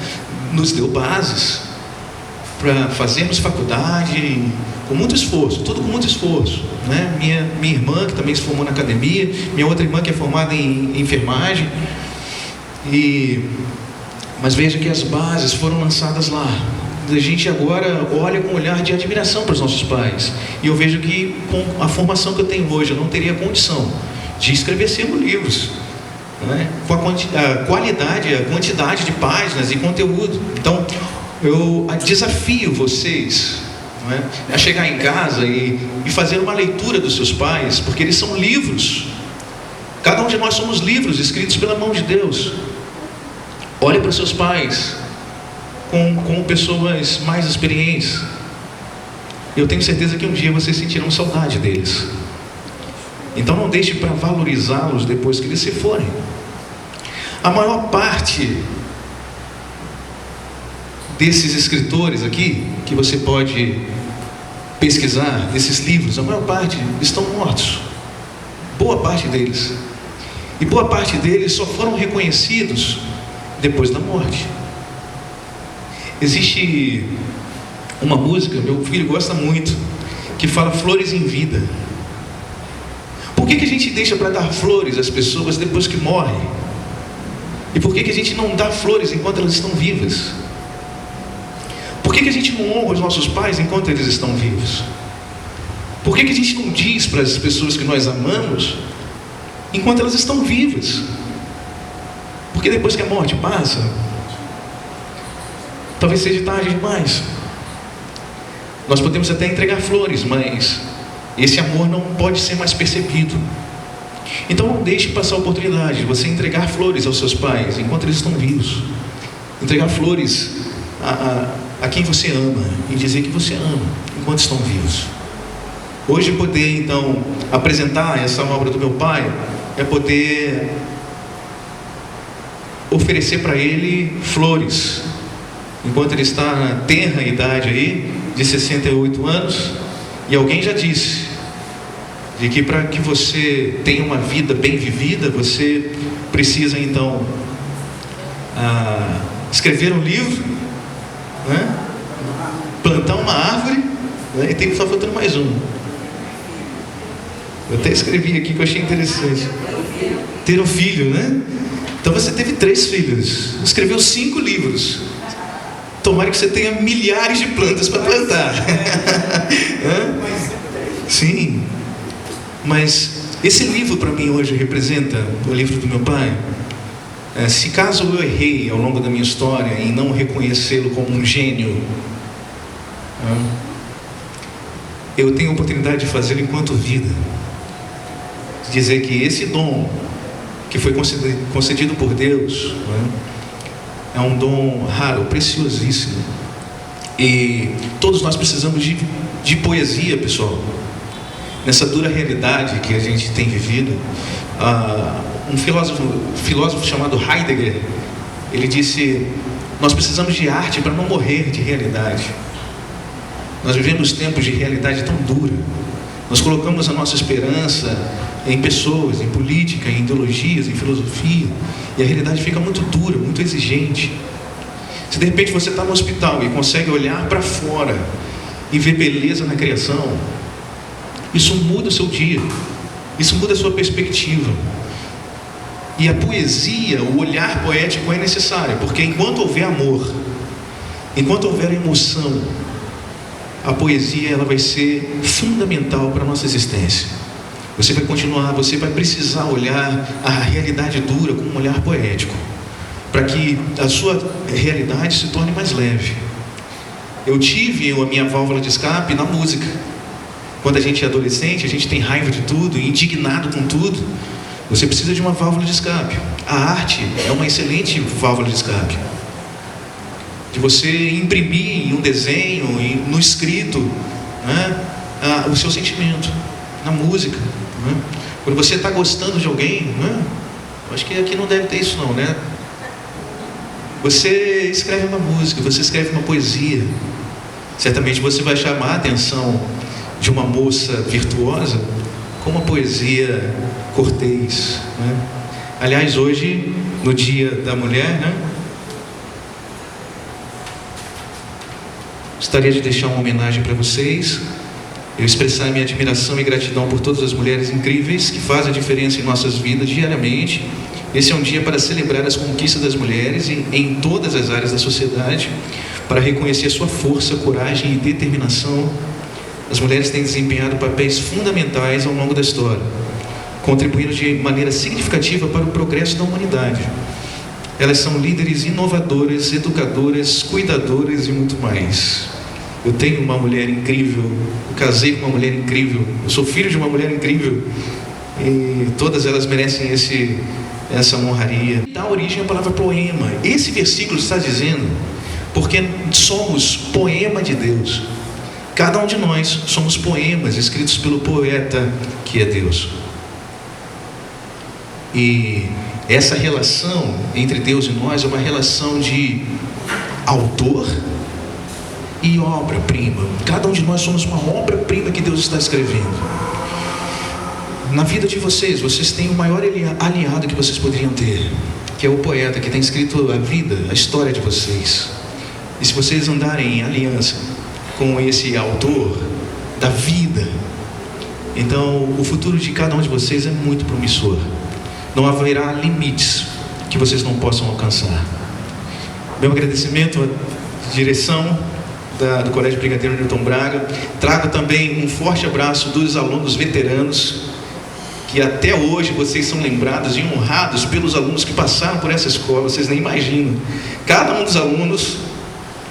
nos deu bases para fazermos faculdade com muito esforço, tudo com muito esforço, né? Minha irmã, que também se formou na academia, minha outra irmã que é formada em enfermagem, mas veja que as bases foram lançadas lá. A gente agora olha com um olhar de admiração para os nossos pais, e eu vejo que com a formação que eu tenho hoje, eu não teria condição de escrever 5 livros, né? Com a qualidade, a quantidade de páginas e conteúdo. Então, eu desafio vocês, não é, a chegar em casa e fazer uma leitura dos seus pais, porque eles são livros. Cada um de nós somos livros escritos pela mão de Deus. Olhe para os seus pais com pessoas mais experientes. Eu tenho certeza que um dia vocês sentirão saudade deles. Então não deixe para valorizá-los depois que eles se forem. A maior parte desses escritores aqui, que você pode pesquisar, desses livros, a maior parte estão mortos. Boa parte deles. E boa parte deles só foram reconhecidos depois da morte. Existe uma música, meu filho gosta muito, que fala flores em vida. Por que a gente deixa para dar flores às pessoas depois que morrem? E por que a gente não dá flores enquanto elas estão vivas? Por que a gente não honra os nossos pais enquanto eles estão vivos? Por que a gente não diz para as pessoas que nós amamos enquanto elas estão vivas? Porque depois que a morte passa, talvez seja tarde demais. Nós podemos até entregar flores, mas esse amor não pode ser mais percebido. Então não deixe passar a oportunidade de você entregar flores aos seus pais enquanto eles estão vivos. Entregar flores a quem você ama e dizer que você ama enquanto estão vivos. Hoje poder então apresentar essa obra do meu pai é poder oferecer para ele flores enquanto ele está na tenra idade aí de 68 anos. E alguém já disse de que para que você tenha uma vida bem vivida, você precisa então escrever um livro, né? Plantar uma árvore, né? E tem que só faltando mais um. Eu até escrevi aqui que eu achei interessante. Ter um filho, né? Então você teve 3 filhos, escreveu 5 livros. Tomara que você tenha milhares de plantas para plantar. Sim. Mas esse livro para mim hoje representa o livro do meu pai. Se caso eu errei ao longo da minha história em não reconhecê-lo como um gênio, eu tenho a oportunidade de fazê-lo enquanto vida. Dizer que esse dom que foi concedido por Deus é um dom raro, preciosíssimo. E todos nós precisamos de poesia, pessoal. Nessa dura realidade que a gente tem vivido, um filósofo chamado Heidegger, ele disse: nós precisamos de arte para não morrer de realidade. Nós vivemos tempos de realidade tão dura. Nós colocamos a nossa esperança em pessoas, em política, em ideologias, em filosofia, e a realidade fica muito dura, muito exigente. Se de repente você está no hospital e consegue olhar para fora e ver beleza na criação, isso muda o seu dia, isso muda a sua perspectiva. E a poesia, o olhar poético é necessário, porque enquanto houver amor, enquanto houver emoção, a poesia ela vai ser fundamental para a nossa existência. Você vai continuar, você vai precisar olhar a realidade dura com um olhar poético, para que a sua realidade se torne mais leve. Eu tive a minha válvula de escape na música. Quando a gente é adolescente, a gente tem raiva de tudo, indignado com tudo. Você precisa de uma válvula de escape. A arte é uma excelente válvula de escape. De você imprimir em um desenho, no escrito, né, o seu sentimento, na música. Né? Quando você está gostando de alguém, né, Acho que aqui não deve ter isso não, né? Você escreve uma música, você escreve uma poesia. Certamente você vai chamar a atenção de uma moça virtuosa com uma poesia cortês, né? Aliás, hoje, no Dia da Mulher, né? Gostaria de deixar uma homenagem para vocês. Eu expressar minha admiração e gratidão por todas as mulheres incríveis que fazem a diferença em nossas vidas diariamente. Esse é um dia para celebrar as conquistas das mulheres em todas as áreas da sociedade, para reconhecer a sua força, coragem e determinação. As mulheres têm desempenhado papéis fundamentais ao longo da história, contribuindo de maneira significativa para o progresso da humanidade. Elas são líderes inovadoras, educadoras, cuidadoras e muito mais. Eu tenho uma mulher incrível, eu casei com uma mulher incrível, eu sou filho de uma mulher incrível, e todas elas merecem essa honraria. Dá origem à palavra poema. Esse versículo está dizendo, porque somos poema de Deus. Cada um de nós somos poemas escritos pelo poeta que é Deus. E essa relação entre Deus e nós é uma relação de autor e obra-prima. Cada um de nós somos uma obra-prima que Deus está escrevendo. Na vida de vocês, vocês têm o maior aliado que vocês poderiam ter, que é o poeta que tem escrito a vida, a história de vocês. E se vocês andarem em aliança com esse autor da vida, então o futuro de cada um de vocês é muito promissor. Não haverá limites que vocês não possam alcançar. Meu agradecimento à direção do Colégio Brigadeiro Newton Braga. Trago também um forte abraço dos alunos veteranos, que até hoje vocês são lembrados e honrados pelos alunos que passaram por essa escola. Vocês nem imaginam. Cada um dos alunos,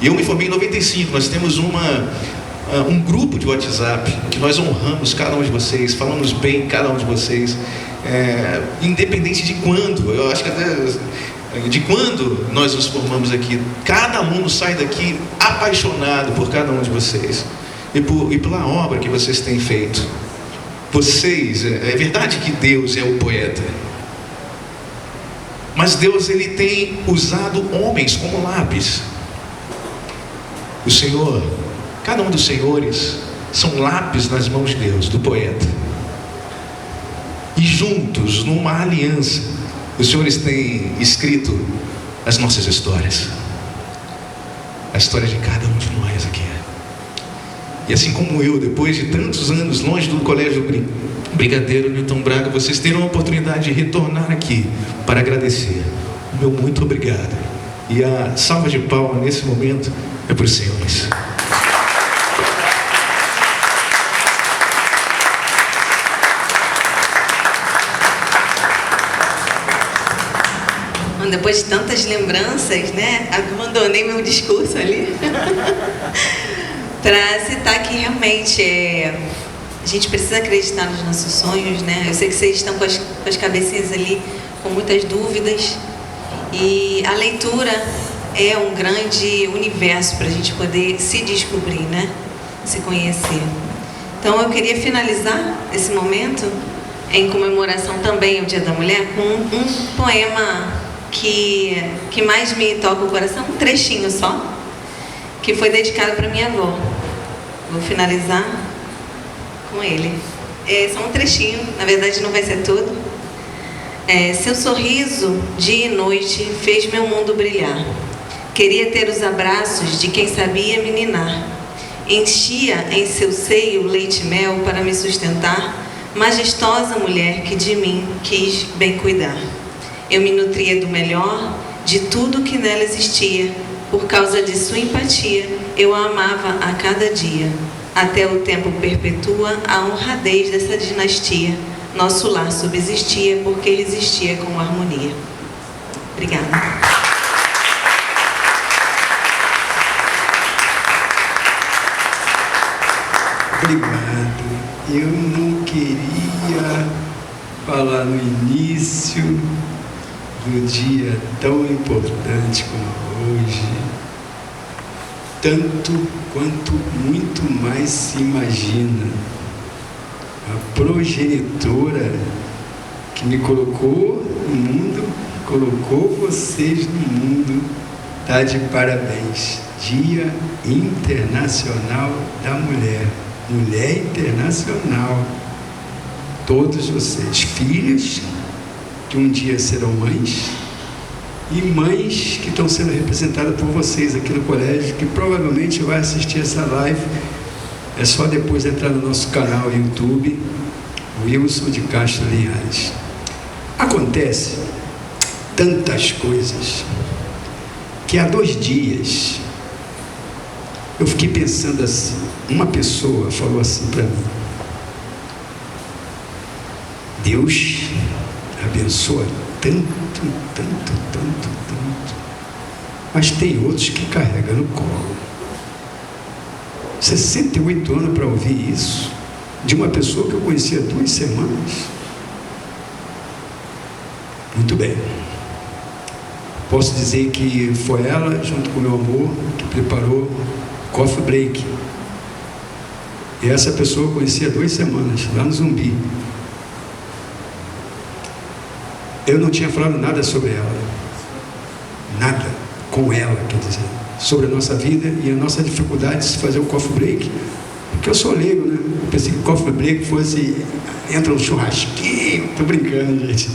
eu me formei em 95, nós temos um grupo de WhatsApp que nós honramos cada um de vocês, falamos bem cada um de vocês, independente de quando. Eu acho que até de quando nós nos formamos aqui, cada aluno sai daqui apaixonado por cada um de vocês e pela obra que vocês têm feito. Vocês, é verdade que Deus é o poeta, mas Deus, ele tem usado homens como lápis. O Senhor, cada um dos senhores são lápis nas mãos de Deus, do poeta. E juntos, numa aliança, os senhores têm escrito as nossas histórias, a história de cada um de nós aqui. E assim como eu, depois de tantos anos longe do Colégio Brigadeiro Newton Braga, vocês terão a oportunidade de retornar aqui para agradecer. O meu muito obrigado. E a salva de palmas nesse momento é para os senhores. Depois de tantas lembranças, né? Abandonei meu discurso ali para citar que realmente a gente precisa acreditar nos nossos sonhos, né? Eu sei que vocês estão com as cabecinhas ali com muitas dúvidas, e a leitura é um grande universo para a gente poder se descobrir, né? Se conhecer. Então eu queria finalizar esse momento em comemoração também ao Dia da Mulher com um poema que mais me toca o coração, um trechinho só, que foi dedicado para minha avó. Vou finalizar com ele. Só um trechinho, na verdade não vai ser tudo. Seu sorriso, dia e noite, fez meu mundo brilhar. Queria ter os abraços de quem sabia me ninar. Enchia em seu seio leite e mel para me sustentar. Majestosa mulher que de mim quis bem cuidar. Eu me nutria do melhor, de tudo que nela existia. Por causa de sua empatia, eu a amava a cada dia. Até o tempo perpetua a honradez dessa dinastia. Nosso lar subsistia porque resistia com harmonia. Obrigada. Obrigado. Eu não queria falar no início do dia tão importante como hoje, tanto quanto muito mais se imagina. A progenitora que me colocou no mundo, colocou vocês no mundo, está de parabéns. Dia Internacional da Mulher. Mulher Internacional. Todos vocês, filhas que um dia serão mães, e mães que estão sendo representadas por vocês aqui no colégio, que provavelmente vai assistir essa live. É só depois entrar no nosso canal YouTube, Wilson de Castro Linhares. Acontece tantas coisas que há 2 dias eu fiquei pensando assim. Uma pessoa falou assim para mim: Deus abençoa tanto, mas tem outros que carregam no colo. 68 anos para ouvir isso de uma pessoa que eu conhecia há 2 semanas. Muito bem, posso dizer que foi ela, junto com meu amor, que preparou Coffee Break. E essa pessoa eu conhecia há 2 semanas, lá no Zumbi. Eu não tinha falado nada sobre ela, nada com ela, quer dizer, sobre a nossa vida e a nossa dificuldade de se fazer o coffee break, porque eu sou leigo, né? Eu pensei que o coffee break fosse, entra um churrasquinho, tô brincando, gente,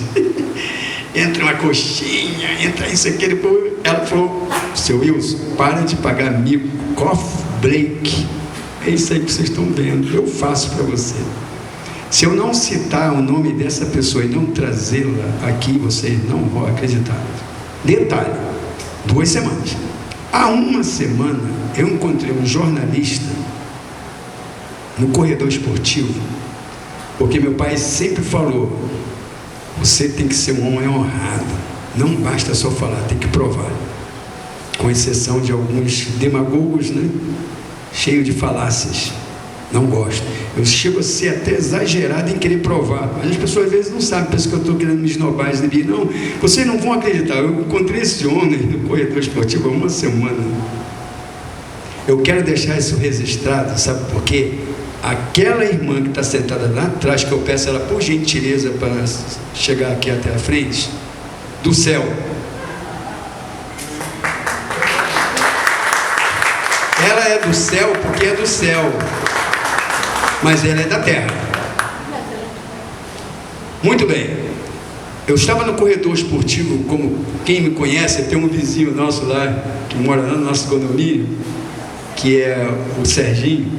entra uma coxinha, entra isso aqui, depois ela falou: seu Wilson, para de pagar mico, coffee break, é isso aí que vocês estão vendo, eu faço para você. Se eu não citar o nome dessa pessoa e não trazê-la aqui, vocês não vão acreditar. Detalhe, 2 semanas. Há 1 semana eu encontrei um jornalista no corredor esportivo, porque meu pai sempre falou: você tem que ser um homem honrado, não basta só falar, tem que provar. Com exceção de alguns demagogos, né? Cheio de falácias. Não gosto. Eu chego a ser até exagerado em querer provar. Mas as pessoas às vezes não sabem, pensam que eu estou querendo me esnobar. Não, vocês não vão acreditar. Eu encontrei esse homem no corredor esportivo há 1 semana. Eu quero deixar isso registrado, sabe por quê? Aquela irmã que está sentada lá atrás, que eu peço ela por gentileza para chegar aqui até a frente, do céu. Ela é do céu porque é do céu, mas ela é da terra. Muito bem. Eu estava no corredor esportivo, como quem me conhece, tem um vizinho nosso lá, que mora lá no nosso condomínio, que é o Serginho.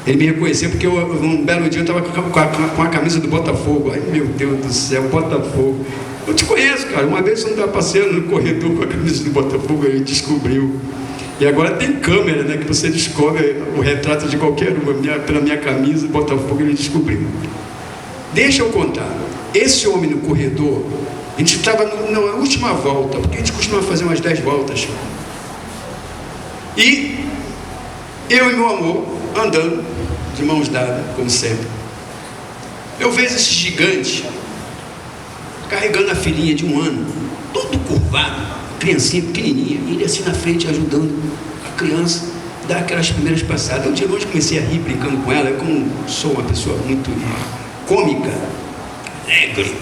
Ele me reconheceu porque um belo dia eu estava com a camisa do Botafogo. Ai, meu Deus do céu, Botafogo. Eu te conheço, cara. Uma vez eu não estava passeando no corredor com a camisa do Botafogo, ele descobriu. E agora tem câmera, né, que você descobre o retrato de qualquer um. Pela minha camisa, Botafogo, ele descobriu. Deixa eu contar. Esse homem no corredor, a gente estava na última volta, porque a gente costuma fazer umas 10 voltas. E eu e meu amor andando, de mãos dadas, como sempre. Eu vejo esse gigante carregando a filhinha de 1 ano, todo curvado, criancinha pequenininha, e ele assim na frente ajudando a criança a dar aquelas primeiras passadas. Eu de longe comecei a rir, brincando com ela. Eu, como sou uma pessoa muito cômica, alegre,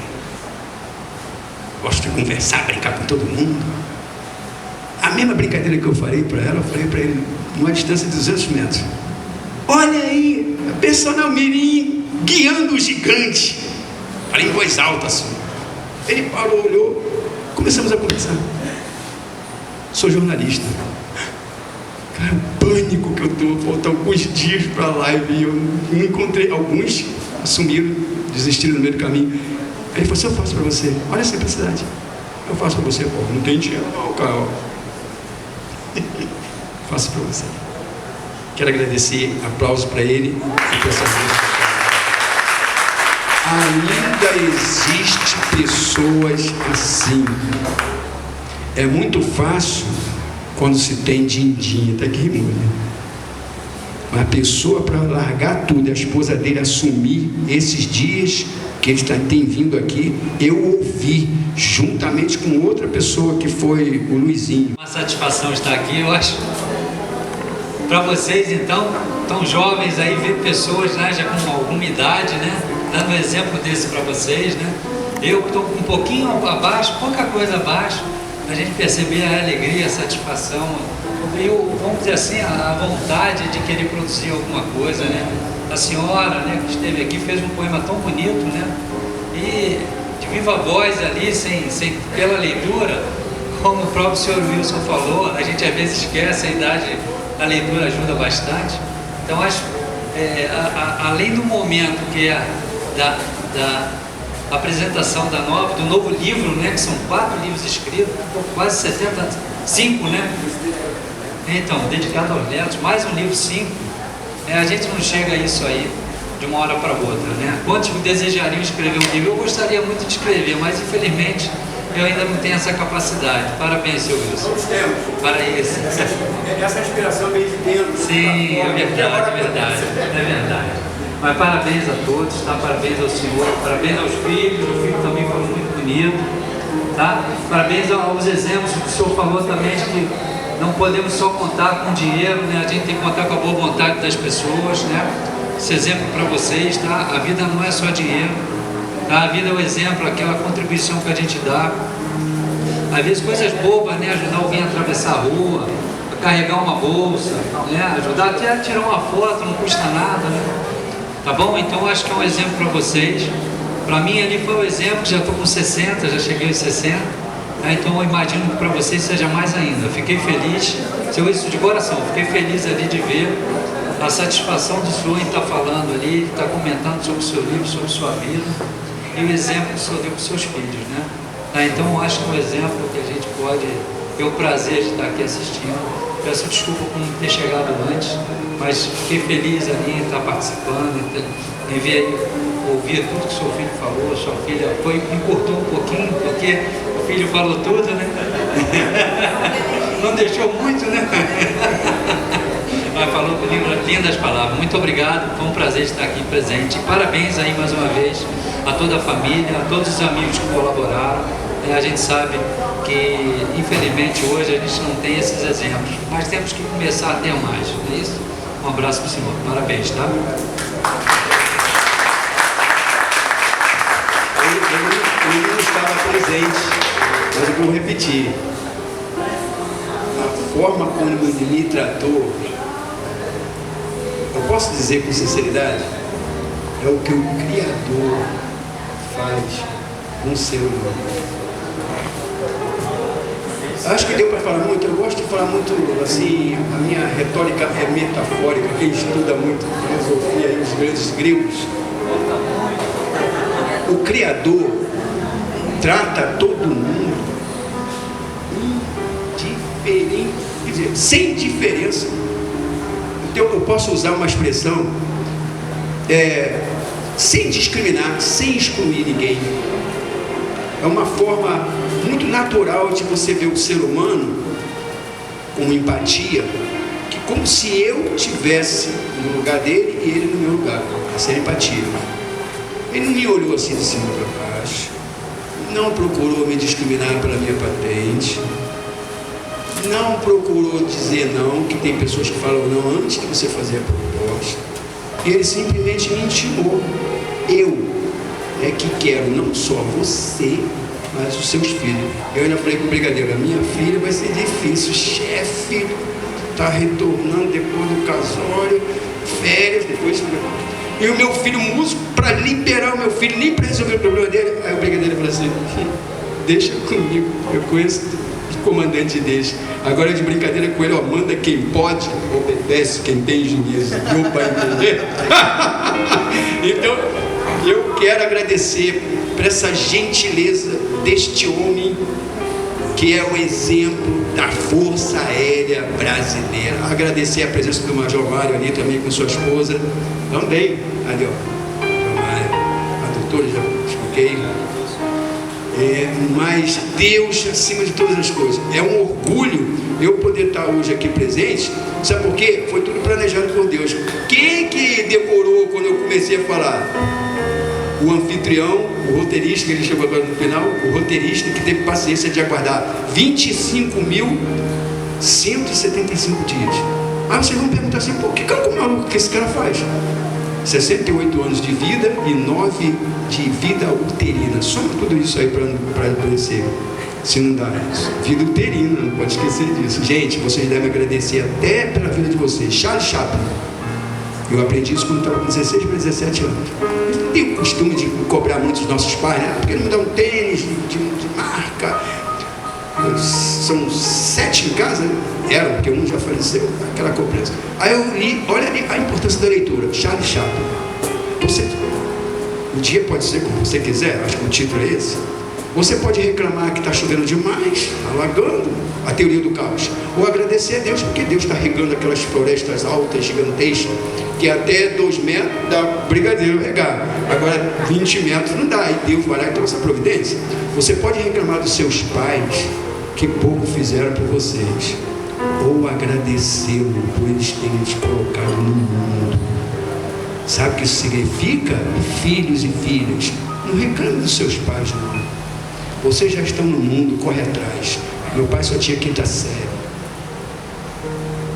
gosto de conversar, brincar com todo mundo. A mesma brincadeira que eu falei para ela, eu falei para ele numa distância de 200 metros. Olha aí, a personal mirim guiando o gigante. Falei em voz alta assim. Ele parou, olhou, começamos a conversar. Sou jornalista. Cara, pânico que eu estou. Faltam alguns dias para a live e eu não encontrei. Alguns assumiram, desistiram no meio do caminho. Aí ele falou assim: eu faço para você. Olha a simplicidade. Eu faço para você, pô. Não tem dinheiro não, cara. Faço para você. Quero agradecer, aplauso para ele e para essa vez. Ainda existe pessoas assim. É muito fácil quando se tem din-din, até que rimou, né? Uma pessoa para largar tudo, a esposa dele assumir esses dias que ele tem vindo aqui, eu ouvi juntamente com outra pessoa que foi o Luizinho. Uma satisfação estar aqui, eu acho. Para vocês, então, tão jovens aí, ver pessoas, né, já com alguma idade, né, dando um exemplo desse para vocês, né, Eu estou um pouquinho abaixo, pouca coisa abaixo, a gente perceber a alegria, a satisfação, e vamos dizer assim, a vontade de querer produzir alguma coisa, né? A senhora, né, que esteve aqui, fez um poema tão bonito, né? E de viva voz ali, pela leitura, como o próprio senhor Wilson falou, a gente às vezes esquece, a idade, a leitura ajuda bastante. Então acho, além do momento que é da apresentação do novo livro, né, que são 4 livros escritos, quase 75, né? Então, dedicado aos netos, mais um livro 5, a gente não chega a isso aí de uma hora para outra, né? Quantos desejariam escrever um livro? Eu gostaria muito de escrever, mas infelizmente eu ainda não tenho essa capacidade. Parabéns, seu Wilson. Todos temos. Para isso. Essa inspiração vem de dentro. Sim, é verdade. Mas parabéns a todos, tá? Parabéns ao senhor, parabéns aos filhos, o filho também foi muito bonito, tá? Parabéns aos exemplos que o senhor falou também, de que não podemos só contar com dinheiro, né? A gente tem que contar com a boa vontade das pessoas, né? Esse exemplo para vocês, tá? A vida não é só dinheiro, tá? A vida é o exemplo, aquela contribuição que a gente dá. Às vezes coisas bobas, né? Ajudar alguém a atravessar a rua, a carregar uma bolsa, né? Ajudar até a tirar uma foto, não custa nada, né? Tá bom? Então acho que é um exemplo para vocês. Para mim ali foi um exemplo, já estou com 60, já cheguei aos 60. Então eu imagino que para vocês seja mais ainda. Fiquei feliz, seu isso de coração, fiquei feliz ali de ver a satisfação do senhor em estar falando ali, estar comentando sobre o seu livro, sobre sua vida, e o exemplo que o senhor deu para os seus filhos, né? Então acho que é um exemplo que a gente pode ter o prazer de estar aqui assistindo. Peço desculpa por não ter chegado antes, mas fiquei feliz ali em estar participando, em ouvir tudo que o seu filho falou. Sua filha me cortou um pouquinho, porque o filho falou tudo, né? Não deixou muito, né? Mas falou lindas palavras. Muito obrigado, foi um prazer estar aqui presente. Parabéns aí mais uma vez a toda a família, a todos os amigos que colaboraram. A gente sabe que, infelizmente, hoje a gente não tem esses exemplos, mas temos que começar a ter mais, não é isso? Um abraço para o senhor, parabéns, tá? Ele não estava presente, mas eu vou repetir. A forma como ele me tratou, eu posso dizer com sinceridade, é o que o Criador faz com o ser humano. Acho que deu para falar muito, eu gosto de falar muito assim, a minha retórica é metafórica, quem estuda muito filosofia e os grandes gregos. O Criador trata todo mundo indiferente, quer dizer, sem diferença. Então eu posso usar uma expressão sem discriminar, sem excluir ninguém. É uma forma muito natural de você ver o ser humano com empatia, que como se eu estivesse no lugar dele e ele no meu lugar. Essa é a empatia. Ele não me olhou assim de cima para baixo, não procurou me discriminar pela minha patente, não procurou dizer não, que tem pessoas que falam não antes de você fazer a proposta. E ele simplesmente me intimou. Eu é que quero não só você, mas os seus filhos. Eu ainda falei com o brigadeiro, a minha filha vai ser difícil, chefe, está retornando depois do casório, férias, depois... E o meu filho músico, para liberar o meu filho, nem para resolver o problema dele. Aí o brigadeiro falou assim, deixa comigo, eu conheço o comandante deles. Agora de brincadeira com ele, ó, manda quem pode, obedece quem tem juízo. Deu para entender? Então, eu quero agradecer por essa gentileza deste homem que é o exemplo da Força Aérea Brasileira. Agradecer a presença do Major Mário ali também com sua esposa. Também, ali ó, a doutora, já expliquei. Mas Deus acima de todas as coisas. É um orgulho eu poder estar hoje aqui presente. Sabe por quê? Foi tudo planejado por Deus. Quem que decorou quando eu comecei a falar? O anfitrião, o roteirista, que ele chegou agora no final, o roteirista que teve paciência de aguardar 25.175 dias. Aí vocês vão perguntar assim, pô, que cara maluco que esse cara faz? 68 anos de vida e 9 de vida uterina. Soma tudo isso aí para aparecer. Se não dá isso. Vida uterina, não pode esquecer disso. Gente, vocês devem agradecer até pela vida de vocês. Charles Chaplin. Eu aprendi isso quando estava com 16 para 17 anos. Eu não tenho o costume de cobrar muito dos nossos pais, né? Porque não me dá um tênis de marca. São 7 em casa, eram, porque um já faleceu, aquela cobrança. Aí eu li, olha ali a importância da leitura. Charles Chaplin. O dia pode ser como você quiser, acho que o título é esse. Você pode reclamar que está chovendo demais, alagando, a teoria do caos, ou agradecer a Deus, porque Deus está regando aquelas florestas altas, gigantescas, que até 2 metros dá brigadeiro regar, agora 20 metros não dá, e Deus vai lá e trouxe a providência. Você pode reclamar dos seus pais, que pouco fizeram por vocês, ou agradecê-lo por eles terem te colocado no mundo. Sabe o que isso significa? Filhos e filhas, não reclame dos seus pais, não. Vocês já estão no mundo, corre atrás. Meu pai só tinha 5ª série.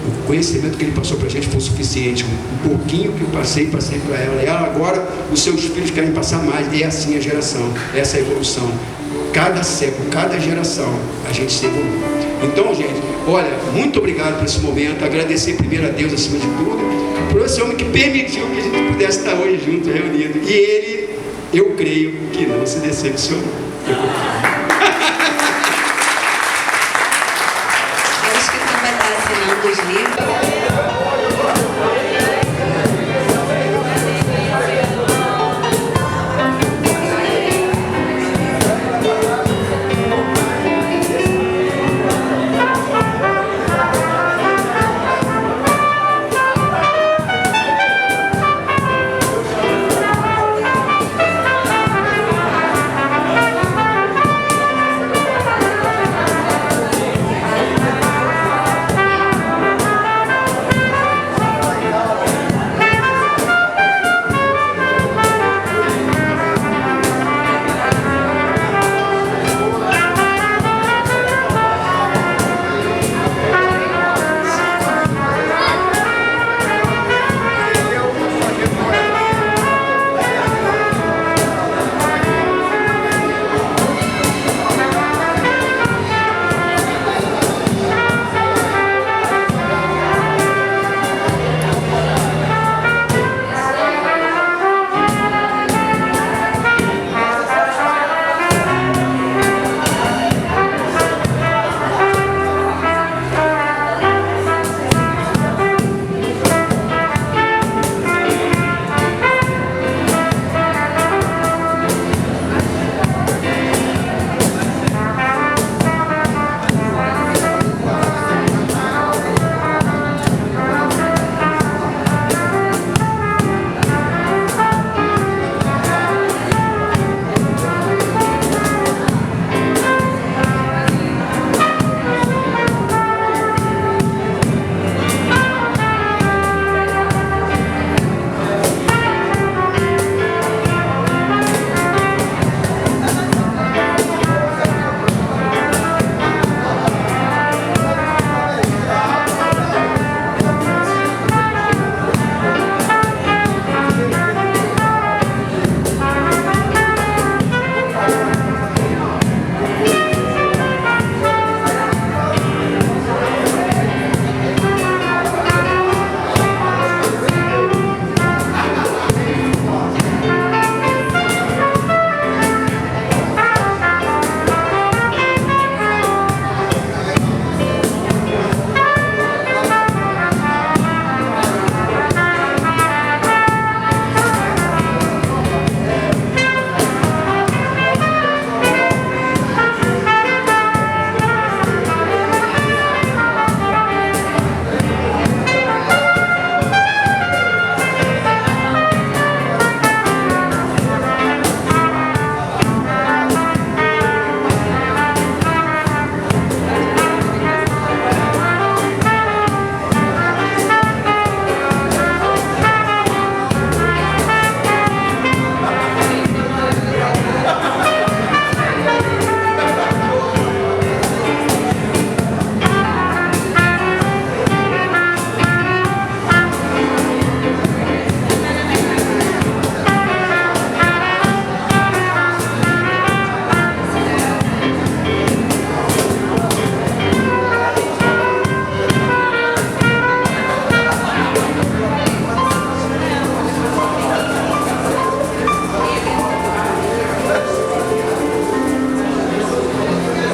O conhecimento que ele passou para a gente foi o suficiente. Um pouquinho que eu passei para ela. E ela agora, os seus filhos querem passar mais. E é assim a geração, essa é a evolução. Cada século, cada geração, a gente se evolui. Então, gente, olha, muito obrigado por esse momento. Agradecer primeiro a Deus acima de tudo, por esse homem que permitiu que a gente pudesse estar hoje junto, reunido. E ele, eu creio que não se decepcionou. Acho que vai estar assinando os livros.